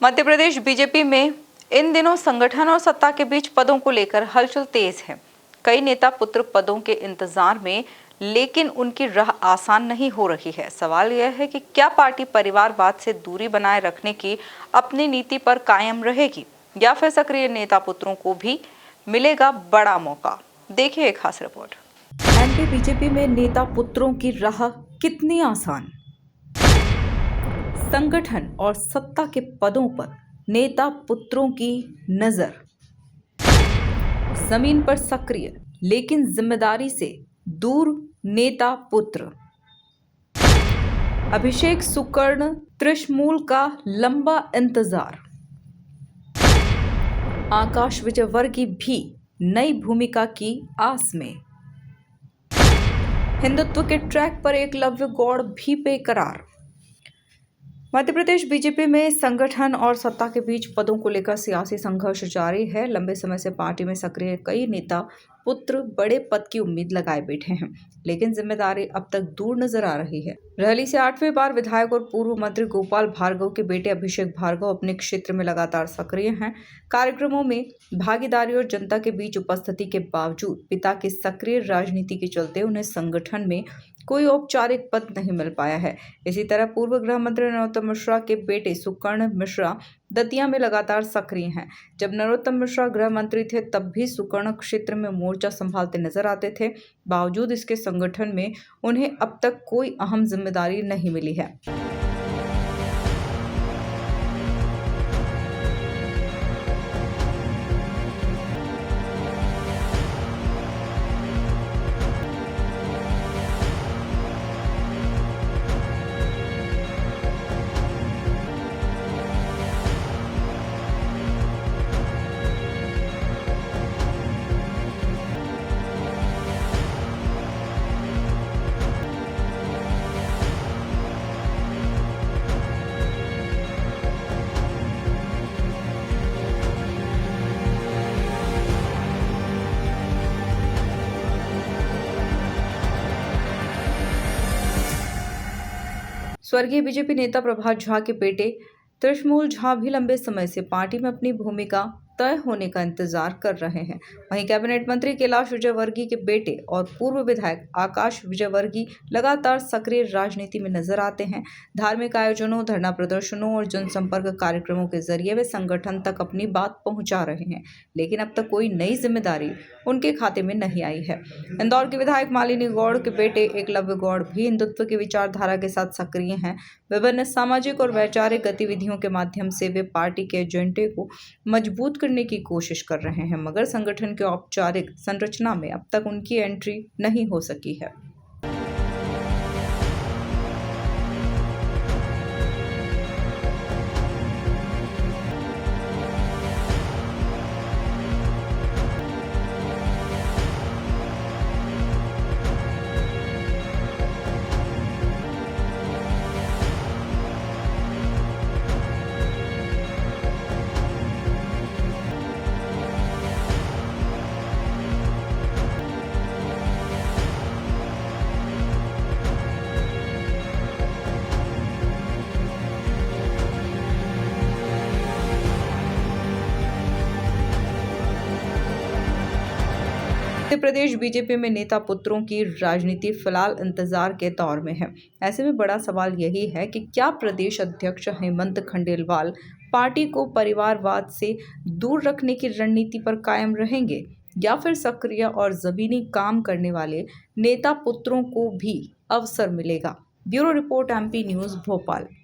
Madhya Pradesh BJP में इन दिनों संगठन और सत्ता के बीच पदों को लेकर हलचल तेज है। कई नेता पुत्र पदों के इंतजार में, लेकिन उनकी राह आसान नहीं हो रही है। सवाल यह है कि क्या पार्टी परिवारवाद से दूरी बनाए रखने की अपनी नीति पर कायम रहेगी या फिर सक्रिय नेता पुत्रों को भी मिलेगा बड़ा मौका। देखिए एक खास रिपोर्ट। एमपी बीजेपी में नेता पुत्रों की राह कितनी आसान। संगठन और सत्ता के पदों पर नेता पुत्रों की नजर, जमीन पर सक्रिय लेकिन जिम्मेदारी से दूर नेता पुत्र। अभिषेक सुकर्ण त्रिशमूल का लंबा इंतजार। आकाश विजयवर्गीय भी नई भूमिका की आस में। हिंदुत्व के ट्रैक पर एकलव्य गौड़ भी बेकरार। मध्य प्रदेश बीजेपी में संगठन और सत्ता के बीच पदों को लेकर सियासी संघर्ष जारी है। लंबे समय से पार्टी में सक्रिय कई नेता पुत्र बड़े पद की उम्मीद लगाए बैठे हैं, लेकिन जिम्मेदारी अब तक दूर नजर आ रही है। रहली से 8वीं बार विधायक और पूर्व मंत्री गोपाल भार्गव के बेटे अभिषेक भार्गव अपने क्षेत्र में लगातार सक्रिय हैं। कार्यक्रमों में भागीदारी और जनता के बीच उपस्थिति के बावजूद पिता की सक्रिय राजनीति के चलते उन्हें संगठन में कोई औपचारिक पद नहीं मिल पाया है। इसी तरह पूर्व गृह मंत्री नरोत्तम मिश्रा के बेटे सुकर्ण मिश्रा दतिया में लगातार सक्रिय हैं। जब नरोत्तम मिश्रा गृह मंत्री थे तब भी सुकर्ण क्षेत्र में मोर्चा संभालते नजर आते थे। बावजूद इसके संगठन में उन्हें अब तक कोई अहम जिम्मेदारी नहीं मिली है। स्वर्गीय बीजेपी नेता प्रभात झा के बेटे त्रिशमूल झा भी लंबे समय से पार्टी में अपनी भूमिका तय होने का इंतजार कर रहे हैं। वहीं कैबिनेट मंत्री कैलाश विजयवर्गीय के बेटे और पूर्व विधायक आकाश विजयवर्गीय लगातार सक्रिय राजनीति में नजर आते हैं। धार्मिक आयोजनों, धरना प्रदर्शनों और जनसंपर्क कार्यक्रमों के जरिए वे संगठन तक अपनी बात पहुंचा रहे हैं, लेकिन अब तक कोई नई जिम्मेदारी उनके खाते में नहीं आई है। इंदौर के विधायक मालिनी गौड़ के बेटे एकलव्य गौड़ भी हिंदुत्व की विचारधारा के साथ सक्रिय हैं। विभिन्न सामाजिक और वैचारिक गतिविधियों के माध्यम से वे पार्टी के एजेंडे को मजबूत करने की कोशिश कर रहे हैं, मगर संगठन के औपचारिक संरचना में अब तक उनकी एंट्री नहीं हो सकी है। मध्य प्रदेश बीजेपी में नेता पुत्रों की राजनीति फिलहाल इंतजार के दौर में है। ऐसे में बड़ा सवाल यही है कि क्या प्रदेश अध्यक्ष हेमंत खंडेलवाल पार्टी को परिवारवाद से दूर रखने की रणनीति पर कायम रहेंगे या फिर सक्रिय और जमीनी काम करने वाले नेता पुत्रों को भी अवसर मिलेगा। Bureau report, MP news, Bhopal.